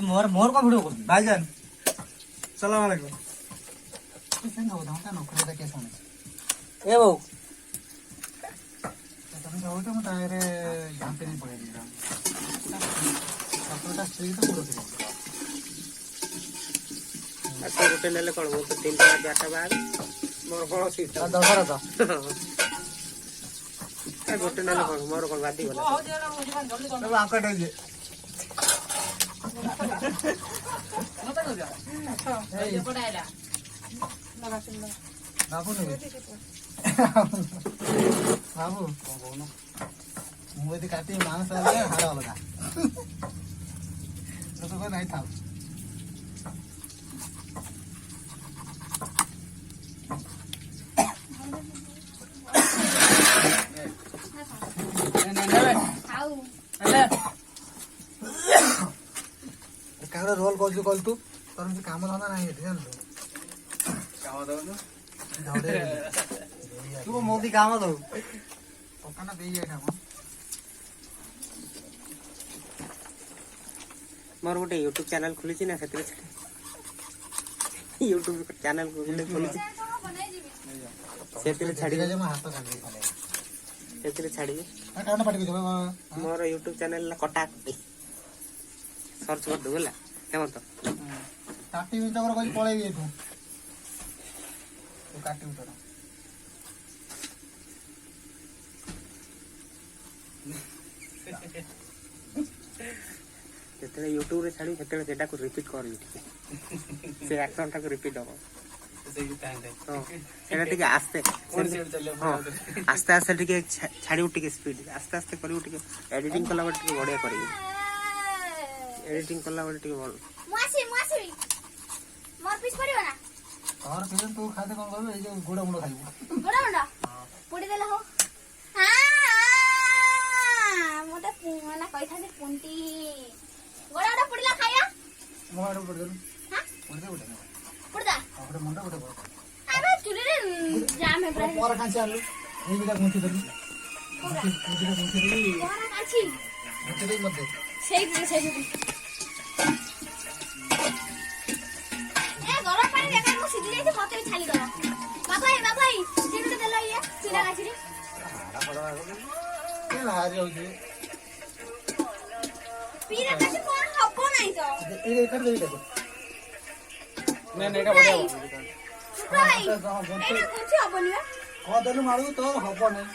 मोर मोर का वीडियो कर भाईजान सलाम अलैकुम। ए बहु गोटे नेले कौन मोर तो 3 4टा बाग मोर कौन सीता दशहरा तो गोटे नेले कौन मोर कौन बादी गला बाबू बाबू मुझे काटी मांस हाड़ अलग नहीं था रोल कर तू तोर काम धंदा नहीं जान काम दउनु तू मोदी काम दो पकाना दे जाए मोर गोटे यूट्यूब चैनल खुली ना से यूट्यूब चैनल खुली से छाड़ी हाथ से छाड़ी काना पाटी मोर यूट्यूब चैनल कटा सर्च कर दो बोला हेमंत काटी मिनट कर कोई पळै तू तो काटी उतर जेते यूट्यूब रे छाड़ी सेते सेटा को रिपीट कर से एक्शन टा को रिपीट हो सेटा टिके आस्ते आस्ते आस्ते टिके छाड़ी टिके स्पीड आस्ते आस्ते करी टिके एडिटिंग कला टिके बढ़िया करी एडिटिंग कला टिके भल मासी मोर पीस पड़ियो ना और फिर तू खाते कोन करबे ए जो गुड़ा मुंडा खाइबो गुड़ा मुंडा पुडी देला हो हां मोटा ना कहि थासे पुंटी गुड़ा पुडला खाया मोर पुड दे हां पुडदा और मुंडा गुड़ा अरे चुली रे जाम है प्राय मोर कांची आलू ए बिटा मुंठी दे मुंठी दे मोर कांची मुंठी दे मत दे सेई गरम पानी देखा मु सिद्धि जाई मते छाली दो बाबाई सिद्धि देलो ये चिला गाछि रे के हारी हो जे पीरा काछि कोन हबो नाही तो ए कर दे देखो नहीं नहीं का बढ़िया भाई एना कुछ हबो नि को देलु मारू तो हबो नहीं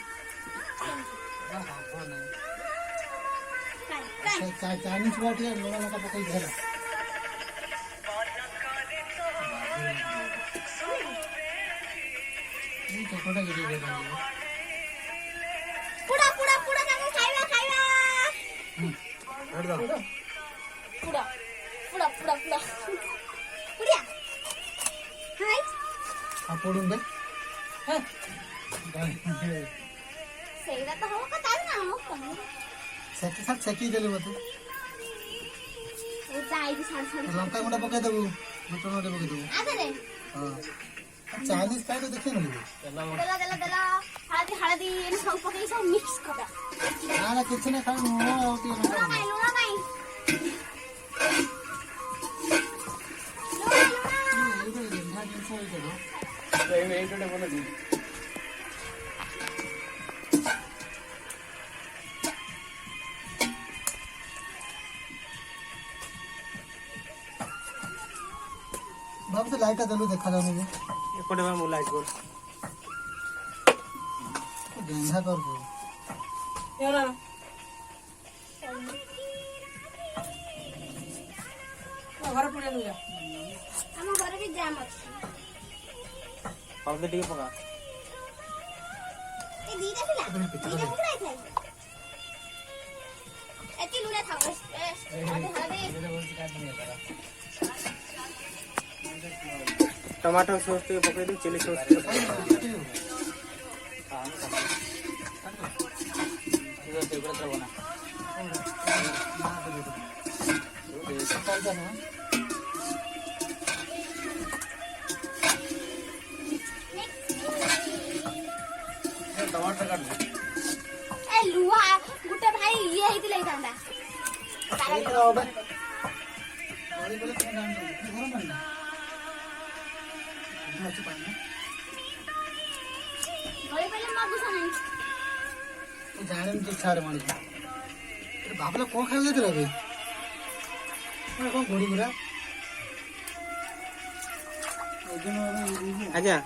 चाइनीज वाटी लोना लगा पकई दे ये चटोटा गिरी दे पुड़ा जाके खाइबा हट दो पुड़ा पुड़िया हाय आ पडून दे सेइदा तो हो कता ना हो कम सेकी सब सेकी देलु मते ओ जाई भी छाड़ लंका गुंडा पकाई देबू मटन गुंडा पकाई देबू आदे रे हां चाइनीज काई तो देखे नहीं देला हळदी इन सब पकई सब मिक्स करा ना कुछ नहीं खाई नो आउती लूना काई एक टोटे बोल दी बाबू से लाइट देलु देखा जाने में एपटे बा मु लाइट बोल गंधा कर दो यारा घर पुड़े नुया हम घर भी जाम अछि पाउडर टिके पका ए दीदा थिला दीदा पुड़ाई थाई एती लुना था बस हळदी टमाटो सॉस टिके पकाई दे चिली सॉस ଟମାଟର କାଟ ଏ ଲୁହା ଗୋଟେ ଭାଇ ଇଏ ହେଇଥିଲେ ହେଇଥାନ୍ତା। ଗଳି ପଇଲେ ମଗୁଛ ନାହିଁ। ଜାଣିନି ତୁ ଛାଡ ମଣିଷ ଭାବିଲା କଣ ଖାଇବାକୁ ଯାଇଥିଲା ଏବେ କଣ ଘୋଡ଼ି ଗୁରା ଆଜ୍ଞା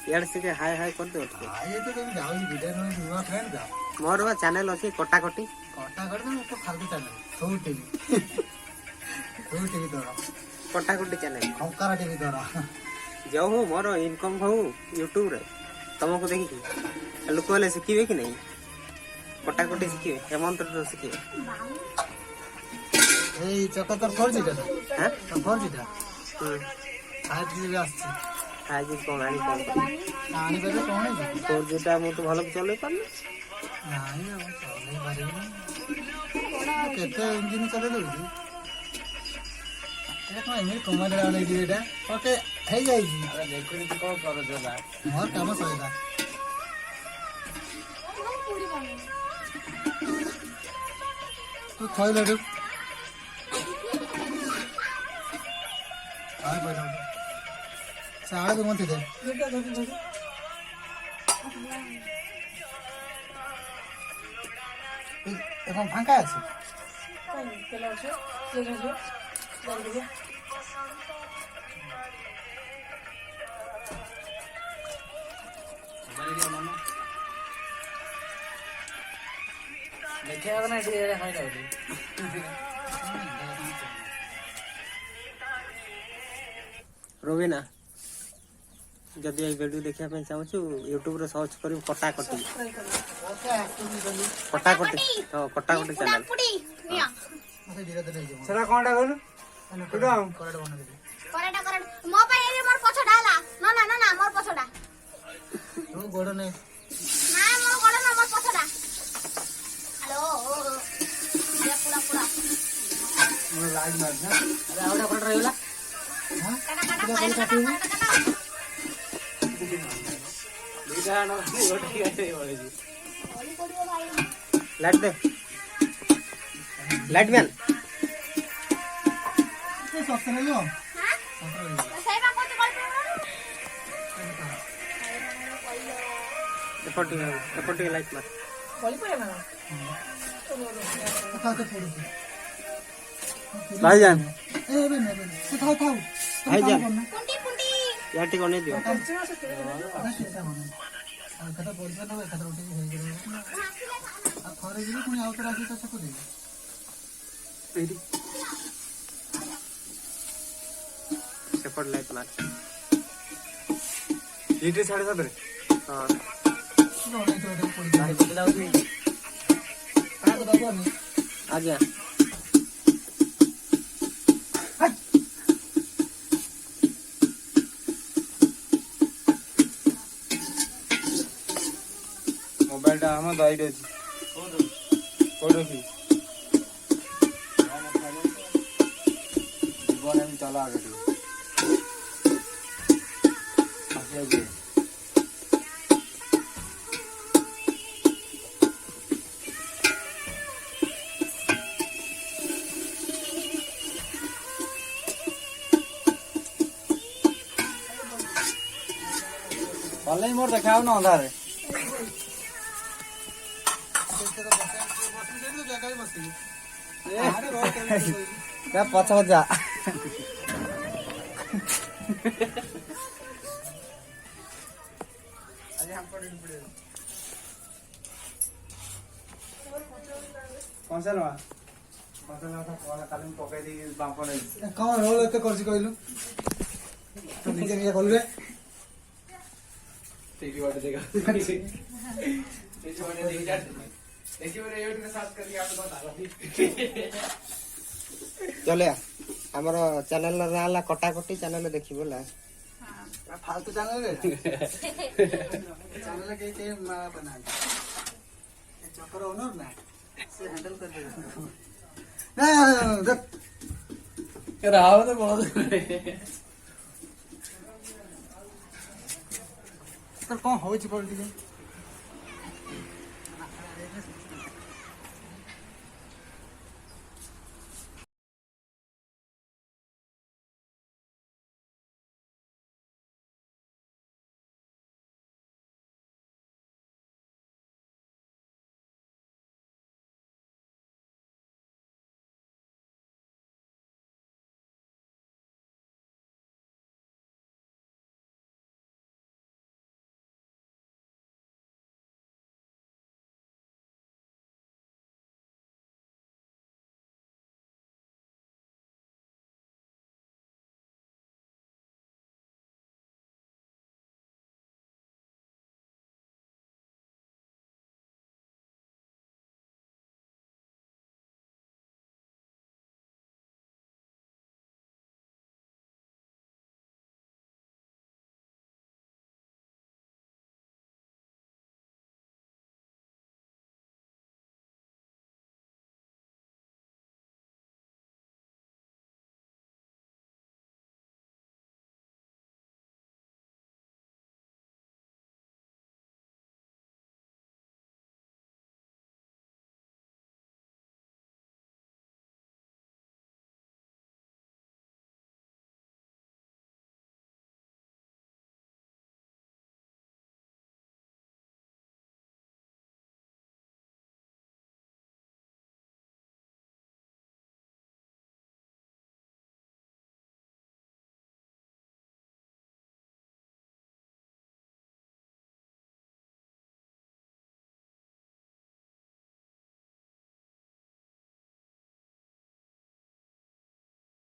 ଇଆଡ଼େ ଟିକେ ହାଇ ହାଇ କରିଦେବ ଟିକେ। ଆଏ ତ କେମିତି ଯାଉଛି ଭିଡ଼ିଓ ନୂଆ ଫ୍ରେଣ୍ଡ ଯା ମୋର ବା ଚ୍ୟାନେଲ ଅଛି କଟାକଟି। କଟା କରିଦେ ମୁଁ ତ ଫାଲତୁ ଚାଲେ ସବୁ ଟିଭି ତୋର କଟାକଟି ଚ୍ୟାନେଲ ଖଙ୍କାର ଟିଭି ତୋର ଯେଉଁ ହଉ ମୋର ଇନକମ୍ ହଉ ୟୁଟ୍ୟୁବରେ ତମକୁ ଦେଖିକି ଲୋକ ହେଲେ ଶିଖିବେ କି ନାହିଁ? କଟାକଟି ଶିଖିବେ, ହେମନ୍ତ ଶିଖିବେ। ଏଇ ଚକ ତୋର ଫୋର୍ଜିଟା ହାଁ ତୋର ଫୋର୍ଜିଟା ଫାଇଭ୍ ଜି ବି ଆସିଛି ଆଜି କ'ଣ ଆଣି କ'ଣ କରିବି? ଆଣିପାରିବେ କଣ ହେଇଛି ଫୋର୍ ଜିଟା ମୁଁ ତ ଭଲ ଚଲେଇ ପାରୁନି। ନାଇଁ ଆଉ ଚଲେଇ ପାରିବୁନି କେତେ ଇଞ୍ଜିନ ଚଲେଇ ଦଉଛି ଏଇଟା କଣ ଏମିତି କମାଣ୍ଡ ନେଇଯିବି ଏଇଟା ଓକେ ହେଇଯାଇଛି ଦେଖୁନି ତୁ କଣ କରୁଛ ନା ମୋର କାମ ସରିଲା ତୁ ଥଇଲା ଏଠୁ ସେ ଆଳକୁ ମନ୍ତି ଦେ এখন ফাঁকা আছে ଦେଖିବା ନା ଏଠି ଖାଇଯାଉଛି ରୋବିନା ଯଦି ଏଇ ଭିଡ଼ିଓ ଦେଖିବା ପାଇଁ ଚାହୁଁଛୁ ୟୁଟ୍ୟୁବରେ ସର୍ଚ୍ଚ କରିବୁ କଟାକଟି କଟାକଟି ହଁ କଟାକଟି ଚ୍ୟାନେଲ। ମତେ ଧୀରେ ଧୀରେ ହେଇଯିବ ସେଟା କଣଟା କହିଲୁ କରେଟ ବନେଇଦେବି କରେଟା ମୋ ପାଇଁ ଏଇ ମୋର ପଛଟା ହେଲା ନା ମୋର ପଛଟା ତୁ ଗୋଡ଼ ନେ ନା ମୋର ଗୋଡ଼ ନା ମୋର ପଛଟା। ହ୍ୟାଲୋ ପୁରା ପୁରା ମୋର ଲାଇଟ୍ ମାର ନା ଆରେ ଆଉ ଗୋଟେ କରେଟ ରହିଗଲା। ହଁ କାଟା କାଟା ପୁରା କରେଟା କାଟି କାଟା କାଟା ଦୁଇଟା ଗୋଟେ ଗଳି ପଡ଼ିବ ଭାଇ। ଲାଇଟ୍ ଦେ ଲାଇଟ୍ ମ୍ୟାନ୍ ତୁ ସସ୍ତା ନେଇଯିବ ହାଁ ସେଇ ବା କହୁଛି ଗଳି ପଡ଼ିବ ଏପଟ ଟିକେ ଲାଇଟ୍ ମାର। ଭାଇଜାନ ଏବେ ନେ ସେ ଥାଉ ଥାଉ ଭାଇଜାନ ପୁଣ୍ଟି ପୁଣ୍ଟି ୟାର ଟିକେ ଅନେଇ ଦିଅ। କେତେ ପଇସା ନେବେ ଏକାଥରେ ଉଠିକି ହେଇଯିବ ଆଉ ଥରେ ଯିବି ପୁଣି ଆଉ ଥରେ ଆସିକି ଚାଷ କରିବି ସେପଟ ଲାଇଟ୍ ମାର। ଏଇଠି 7:30 ହଁ ଗାଡ଼ି କେତେ ଯାଉଛି କାହାକୁ ଦବନି ଆଜ୍ଞା ମୋବାଇଲଟା ଆମ ଦହିରେ ଅଛି କୋଉଠି ଅଛି ଜୀବନ ଏମିତି ଚଲା ଆଗ ଟିକେ ଆସିବାକୁ ଭଲ ମୋର ଦେଖା ହଉନ ଅନ୍ଧାରେ ପଛ ଯା କଂସା କାଲି ମୁଁ ପକେଇ ଦେଇକି ବାମ୍ପ ନେଇଛି କଣ ରୋଲ ଏତେ କରିଛି କହିଲୁ ତୁ ନିଜେ ନିଜେ କଲୁ ରେ ସେଇଠି ଗୋଟେ ଦେଖା ସେଇଠି ଗୋଟେ ଦେଖି ଦେଖିବରେ ୟୁଟ୍ୟୁବରେ ସର୍ଚ୍ଚ କରିକି ଆପଣ କଥା ଚଲେ ଆମର ଚ୍ୟାନେଲ ନାଁ ହେଲା କଟାକଟି ଚ୍ୟାନେଲ ଦେଖିବୁ ହେଲା। फालतू चैनल रे चैनल के बनाते चक्कर ओनर ना से हैंडल कर देगा ना देख राव तो बहुत तो कौन होई छी पॉलिटिक्स